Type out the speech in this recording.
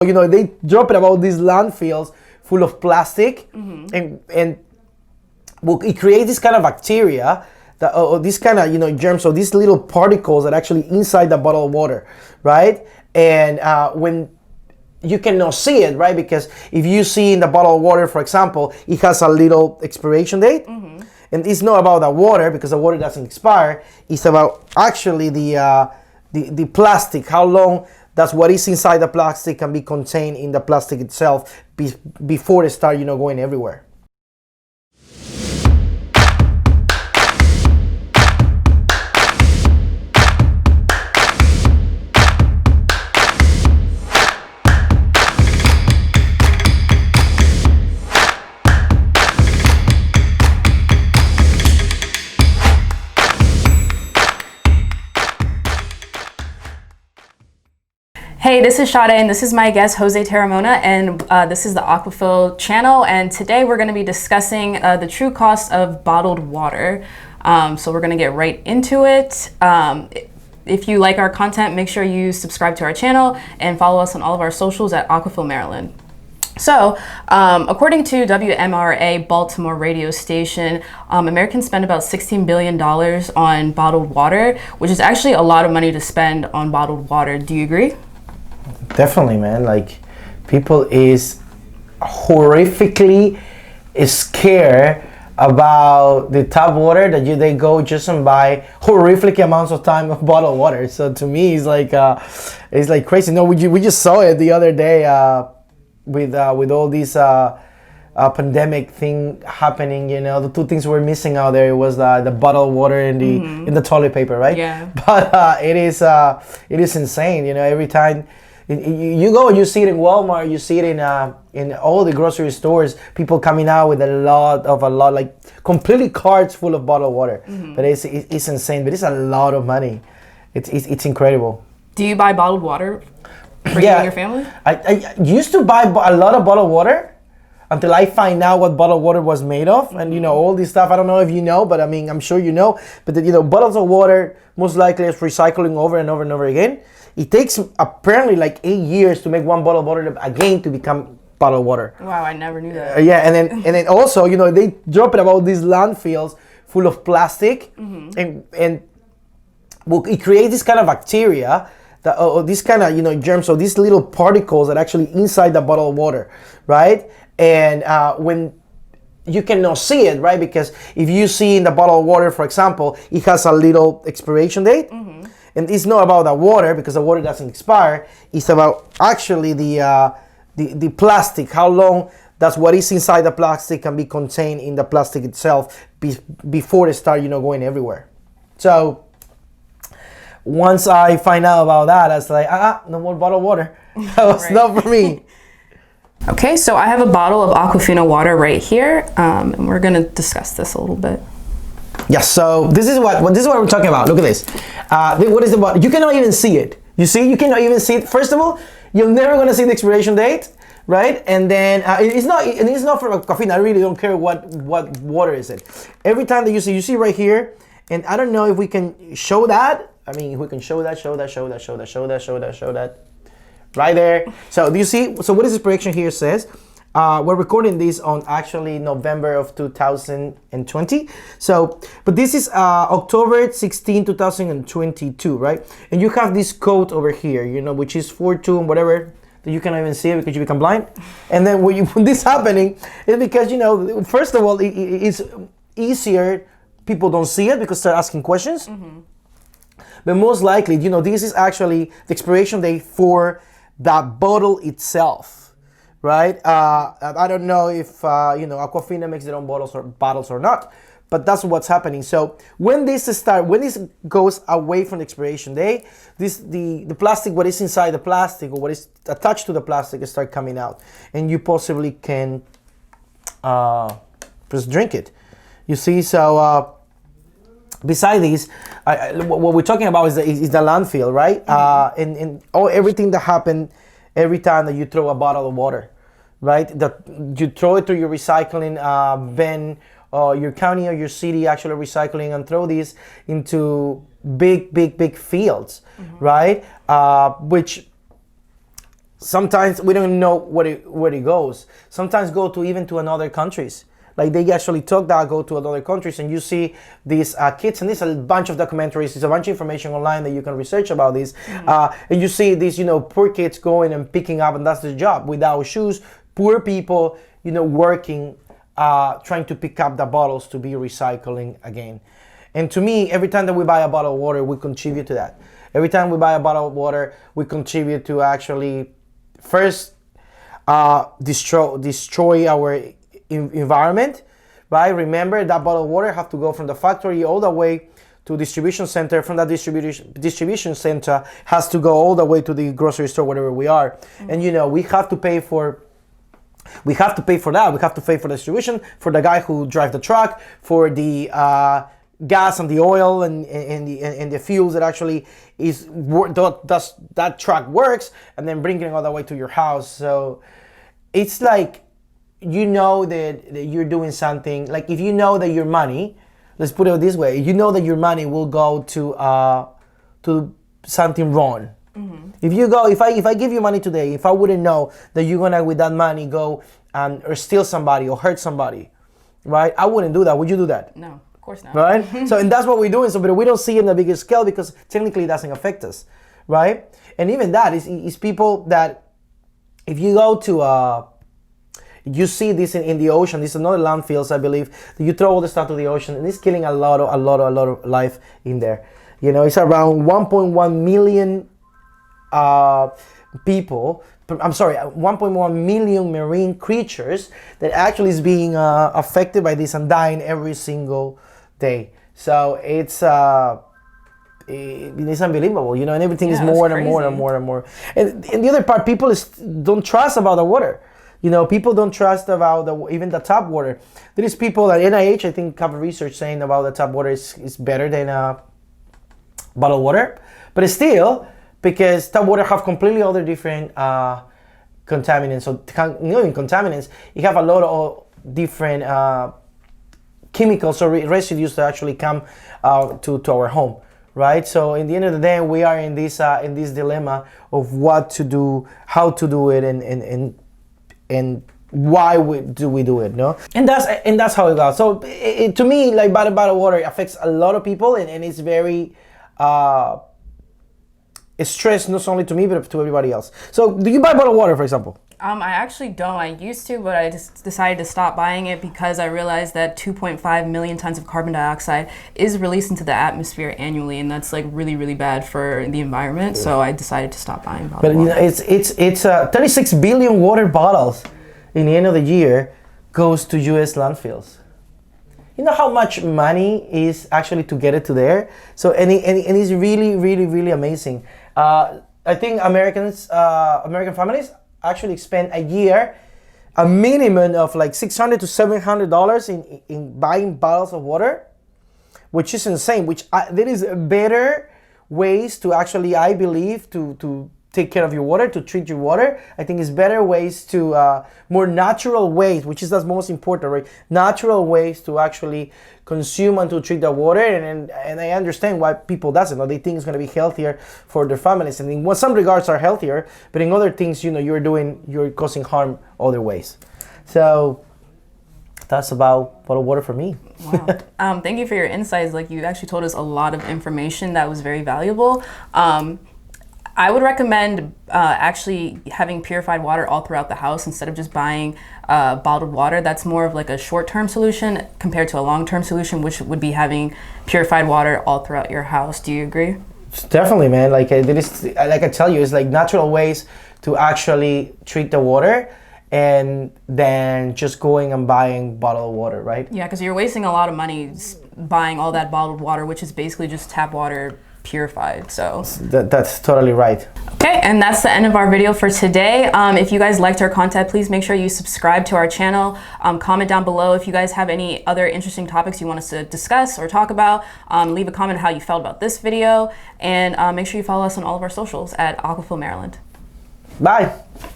They drop it about these landfills full of plastic, and well, it creates this kind of bacteria that, or this kind of germs, or these little particles that actually inside the bottle of water, right? And when you cannot see it, right? Because if you see in the bottle of water, for example, it has a little expiration date, and it's not about the water because the water doesn't expire. It's about actually the plastic, how long that's what is inside the plastic can be contained in the plastic itself before it start going everywhere. Hey, this is Shada, and this is my guest, Jose Terramona, and this is the Aquafeel channel, and today we're going to be discussing the true cost of bottled water. So we're going to get right into it. If you like our content, make sure you subscribe to our channel and follow us on all of our socials at Aquafeel Maryland. So, according to WMRA Baltimore radio station, Americans spend about $16 billion on bottled water, which is actually a lot of money to spend on bottled water. Do you agree? Definitely, man. Like, people is horrifically scared about the tap water that they go just and buy horrific amounts of time of bottled water. So to me, it's like crazy. No, we just saw it the other day with all these pandemic thing happening. The two things we're missing out there was the bottled water and the toilet paper, right? Yeah. But it is insane. Every time you go and you see it in Walmart, you see it in all the grocery stores, people coming out with a lot, like completely carts full of bottled water. But it's insane. But it's a lot of money. It's incredible. Do you buy bottled water for you and your family? I used to buy a lot of bottled water until I find out what bottled water was made of, and all this stuff. I don't know if you know, but I mean, I'm sure you know. But bottles of water most likely is recycling over and over and over again. It takes apparently like 8 years to make one bottle of water again to become bottled water. Wow, I never knew that. Yeah, and then also they drop it about these landfills full of plastic, and well, it creates this kind of bacteria that, or this kind of germs, or these little particles that actually inside the bottle of water, right? And when you cannot see it, right? Because if you see in the bottle of water, for example, it has a little expiration date. And it's not about the water because the water doesn't expire. It's about actually the plastic, how long that's what is inside the plastic can be contained in the plastic itself before it start going everywhere. So once I find out about that, I was like, no more bottled water. That was not for me. Okay, so I have a bottle of Aquafina water right here, and we're gonna discuss this a little bit. Yeah, so this is what we're talking about. Look at this. What is the bottle? You cannot even see it. You see, you cannot even see it. First of all, you're never gonna see the expiration date, right? And then it's not for Aquafina. I really don't care what water is it. Every time that you see right here, and I don't know if we can show that. I mean, if we can show that. Right there. So do you see? So what is this prediction here says? We're recording this on actually November of 2020. So, but this is October 16, 2022, right? And you have this code over here, which is 42 and whatever, that you cannot even see it because you become blind. And then when this happening, it's because, first of all, it's easier. People don't see it because they're asking questions. But most likely, this is actually the expiration date for the bottle itself, right? I don't know if Aquafina makes their own bottles or not, but that's what's happening. So when this goes away from the expiration date, the plastic, what is inside the plastic or what is attached to the plastic, start coming out, and you possibly can just drink it. You see, so. Beside this, what we're talking about is the landfill, right? And everything that happened every time that you throw a bottle of water, right? That you throw it through your recycling bin, or your county or your city actually recycling, and throw these into big fields, right? Which sometimes we don't know where it goes. Sometimes go to even to another countries. Like they actually took that, go to other countries, and you see these kids, and there's a bunch of documentaries, there's a bunch of information online that you can research about this, and you see these, poor kids going and picking up, and that's their job, without shoes, poor people, working, trying to pick up the bottles to be recycling again. And to me, every time that we buy a bottle of water, we contribute to that. Every time we buy a bottle of water, we contribute to actually first destroy our environment, right? Remember that bottle of water have to go from the factory all the way to distribution center. From that distribution center has to go all the way to the grocery store, wherever we are. And we have to pay for that. We have to pay for the distribution, for the guy who drives the truck, for the gas and the oil and the fuels that actually does that truck works, and then bringing it all the way to your house. So it's like, that you're doing something, like if you know that your money, let's put it this way, that your money will go to something wrong. If I give you money today, if I wouldn't know that you're gonna with that money go or steal somebody or hurt somebody, right? I wouldn't do that. Would you do that? No, of course not. Right? So, and that's what we're doing. So, but we don't see it in a bigger scale because technically it doesn't affect us, right? And even that is people that, if you go to you see this in the ocean. This is another landfills, I believe. You throw all the stuff to the ocean, and it's killing a lot of life in there. It's around 1.1 million people. I'm sorry, 1.1 million marine creatures that actually is being affected by this and dying every single day. So it's unbelievable, and everything is more and more and more and more. And the other part, people don't trust about the water. People don't trust about even the tap water. There is people at NIH, I think, have research saying about the tap water is better than bottled water. But still, because tap water have completely other different contaminants. So not even contaminants, you have a lot of different chemicals or residues that actually come to our home. Right, so in the end of the day, we are in this dilemma of what to do, how to do it, and why do we do it, no? And that's how it goes. So to me, like bottled water affects a lot of people, and it's very stress not only to me but to everybody else. So do you buy bottled water, for example? I actually don't. I used to, but I just decided to stop buying it because I realized that 2.5 million tons of carbon dioxide is released into the atmosphere annually, and that's like really, really bad for the environment. So I decided to stop buying bottled water. It's 36 billion water bottles in the end of the year goes to U.S. landfills. You know how much money is actually to get it to there? So and it's really, really, really amazing. I think American families actually spend a year a minimum of like $600 to $700 in buying bottles of water, which is insane. There is better ways to actually, I believe, to take care of your water, to treat your water. I think it's better ways to more natural ways, which is the most important, right? Natural ways to actually consume and to treat the water, and I understand why people doesn't. They think it's going to be healthier for their families, and in some regards are healthier, but in other things, you're causing harm other ways. So that's about bottled water for me. Wow. Thank you for your insights. Like, you actually told us a lot of information that was very valuable. I would recommend actually having purified water all throughout the house instead of just buying bottled water. That's more of like a short-term solution compared to a long-term solution, which would be having purified water all throughout your house. Do you agree? Definitely, man. Like I tell you, it's like natural ways to actually treat the water, and then just going and buying bottled water, right? Yeah, because you're wasting a lot of money buying all that bottled water, which is basically just tap water purified. So that's totally right. Okay, and that's the end of our video for today. If you guys liked our content, please make sure you subscribe to our channel. Comment down below if you guys have any other interesting topics you want us to discuss or talk about. Leave a comment how you felt about this video, and make sure you follow us on all of our socials at Aquafeel Maryland. Bye.